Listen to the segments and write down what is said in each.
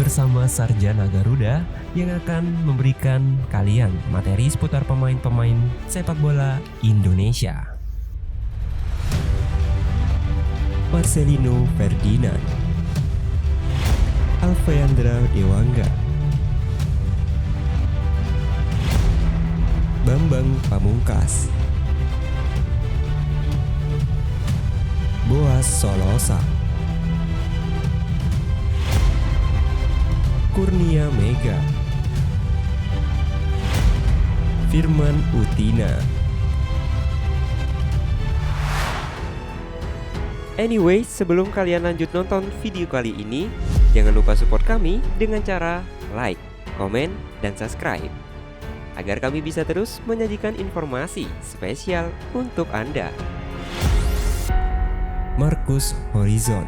bersama Sarjana Garuda yang akan memberikan kalian materi seputar pemain-pemain sepak bola Indonesia. Marcelino Ferdinand, Alfeandra Dewangga, Bambang Pamungkas, Boas Solosa, Kurnia Mega, Firman Utina. Anyway, sebelum kalian lanjut nonton video kali ini, jangan lupa support kami dengan cara like, komen, dan subscribe agar kami bisa terus menyajikan informasi spesial untuk Anda. Marcus Horizon.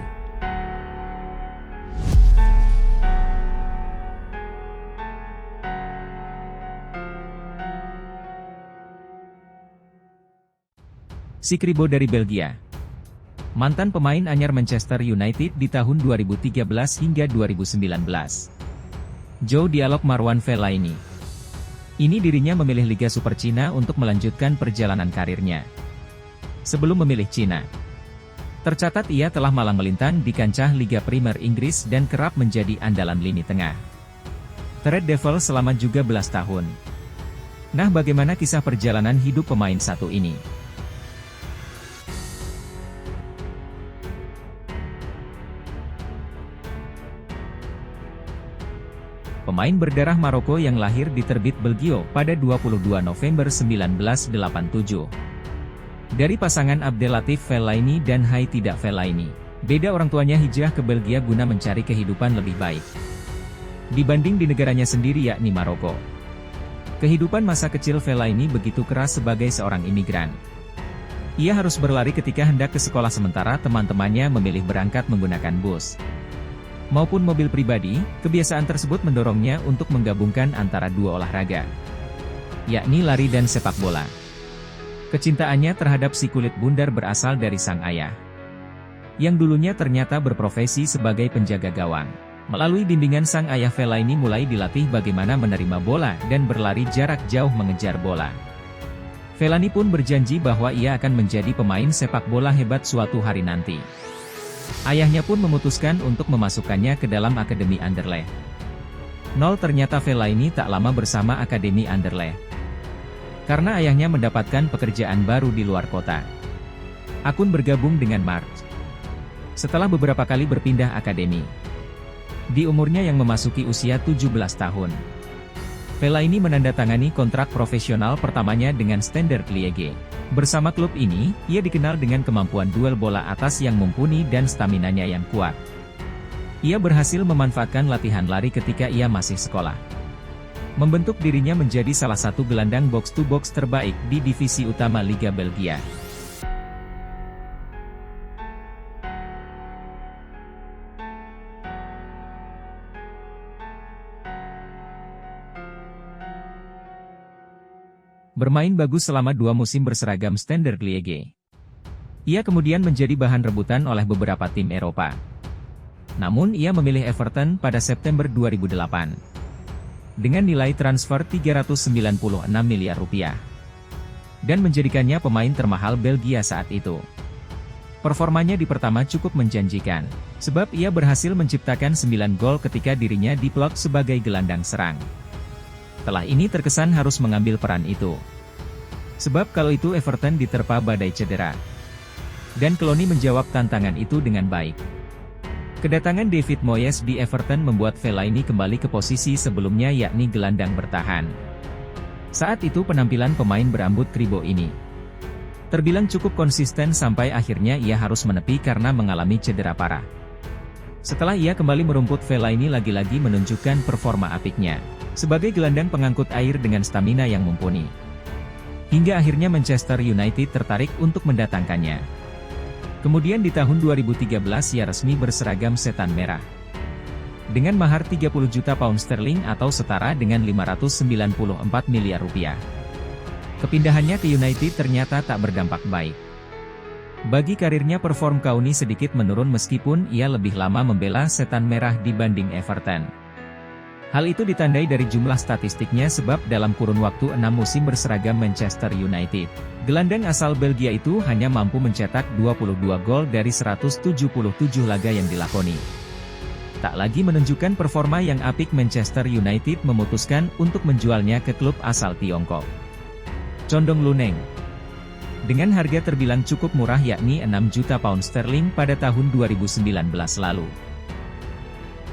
Si Kribo dari Belgia, mantan pemain anyar Manchester United di tahun 2013 hingga 2019. Joe Dialog Marwan Fellaini. Ini dirinya memilih Liga Super Cina untuk melanjutkan perjalanan karirnya. Sebelum memilih Cina, tercatat ia telah malang melintang di kancah Liga Primer Inggris dan kerap menjadi andalan lini tengah The Red Devils selama juga belas tahun. Nah, bagaimana kisah perjalanan hidup pemain satu ini? Pemain berdarah Maroko yang lahir di Terbit Belgio pada 22 November 1987. Dari pasangan Abdelatif Fellaini dan Haitida Fellaini, beda orang tuanya hijrah ke Belgia guna mencari kehidupan lebih baik dibanding di negaranya sendiri, yakni Maroko. Kehidupan masa kecil Fellaini begitu keras sebagai seorang imigran. Ia harus berlari ketika hendak ke sekolah sementara teman-temannya memilih berangkat menggunakan bus maupun mobil pribadi. Kebiasaan tersebut mendorongnya untuk menggabungkan antara dua olahraga, yakni lari dan sepak bola. Kecintaannya terhadap si kulit bundar berasal dari sang ayah, yang dulunya ternyata berprofesi sebagai penjaga gawang. Melalui bimbingan sang ayah, Fellaini mulai dilatih bagaimana menerima bola dan berlari jarak jauh mengejar bola. Fellaini pun berjanji bahwa ia akan menjadi pemain sepak bola hebat suatu hari nanti. Ayahnya pun memutuskan untuk memasukkannya ke dalam Akademi Anderlecht. Ternyata Fellaini tak lama bersama Akademi Anderlecht, karena ayahnya mendapatkan pekerjaan baru di luar kota. Akun bergabung dengan March setelah beberapa kali berpindah akademi. Di umurnya yang memasuki usia 17 tahun, Fellaini menandatangani kontrak profesional pertamanya dengan Standard Liège. Bersama klub ini, ia dikenal dengan kemampuan duel bola atas yang mumpuni dan staminanya yang kuat. Ia berhasil memanfaatkan latihan lari ketika ia masih sekolah, membentuk dirinya menjadi salah satu gelandang box-to-box terbaik di divisi utama Liga Belgia. Bermain bagus selama 2 musim berseragam Standard Liège. Ia kemudian menjadi bahan rebutan oleh beberapa tim Eropa. Namun ia memilih Everton pada September 2008. Dengan nilai transfer 396 miliar rupiah. Dan menjadikannya pemain termahal Belgia saat itu. Performanya di pertama cukup menjanjikan, sebab ia berhasil menciptakan 9 gol ketika dirinya diplot sebagai gelandang serang. Setelah ini terkesan harus mengambil peran itu, sebab kalau itu Everton diterpa badai cedera. Dan Clooney menjawab tantangan itu dengan baik. Kedatangan David Moyes di Everton membuat Fellaini kembali ke posisi sebelumnya, yakni gelandang bertahan. Saat itu penampilan pemain berambut kribo ini terbilang cukup konsisten sampai akhirnya ia harus menepi karena mengalami cedera parah. Setelah ia kembali merumput, Fellaini lagi-lagi menunjukkan performa apiknya sebagai gelandang pengangkut air dengan stamina yang mumpuni. Hingga akhirnya Manchester United tertarik untuk mendatangkannya. Kemudian di tahun 2013 ia resmi berseragam setan merah. Dengan mahar 30 juta pound sterling atau setara dengan 594 miliar rupiah. Kepindahannya ke United ternyata tak berdampak baik. Bagi karirnya, perform Clooney sedikit menurun meskipun ia lebih lama membela setan merah dibanding Everton. Hal itu ditandai dari jumlah statistiknya sebab dalam kurun waktu 6 musim berseragam Manchester United, gelandang asal Belgia itu hanya mampu mencetak 22 gol dari 177 laga yang dilakoni. Tak lagi menunjukkan performa yang apik, Manchester United memutuskan untuk menjualnya ke klub asal Tiongkok, Condong Luneng, dengan harga terbilang cukup murah yakni 6 juta pound sterling pada tahun 2019 lalu.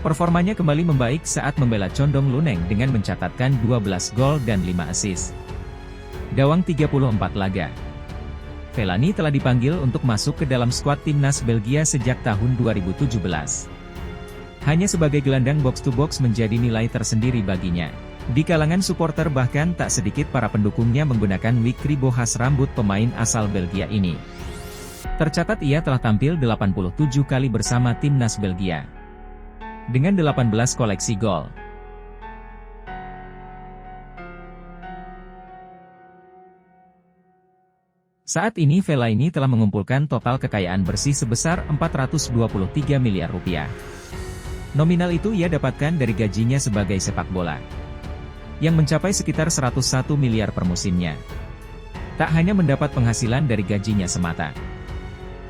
Performanya kembali membaik saat membela Condong Luneng dengan mencatatkan 12 gol dan 5 assist dalam 34 laga. Fellaini telah dipanggil untuk masuk ke dalam skuad timnas Belgia sejak tahun 2017. Hanya sebagai gelandang box-to-box menjadi nilai tersendiri baginya. Di kalangan supporter bahkan tak sedikit para pendukungnya menggunakan wig kribo khas rambut pemain asal Belgia ini. Tercatat ia telah tampil 87 kali bersama timnas Belgia, dengan 18 koleksi gol. Saat ini Fellaini telah mengumpulkan total kekayaan bersih sebesar 423 miliar rupiah. Nominal itu ia dapatkan dari gajinya sebagai sepak bola, yang mencapai sekitar 101 miliar per musimnya. Tak hanya mendapat penghasilan dari gajinya semata,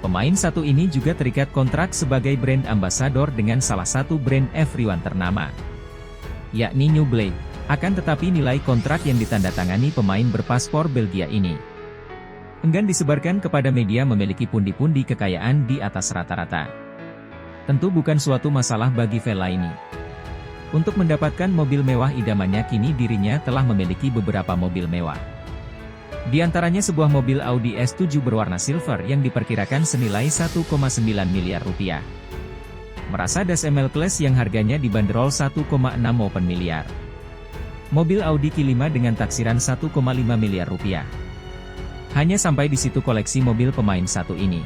pemain satu ini juga terikat kontrak sebagai brand ambassador dengan salah satu brand F1 ternama, yakni New Blade. Akan tetapi nilai kontrak yang ditandatangani pemain berpaspor Belgia ini enggan disebarkan kepada media memiliki pundi-pundi kekayaan di atas rata-rata. Tentu bukan suatu masalah bagi Fellaini. Untuk mendapatkan mobil mewah idamannya, kini dirinya telah memiliki beberapa mobil mewah. Di antaranya sebuah mobil Audi S7 berwarna silver yang diperkirakan senilai 1,9 miliar rupiah. Mercedes ML Class yang harganya dibanderol 1,6 miliar. Mobil Audi Q5 dengan taksiran 1,5 miliar rupiah. Hanya sampai di situ koleksi mobil pemain satu ini.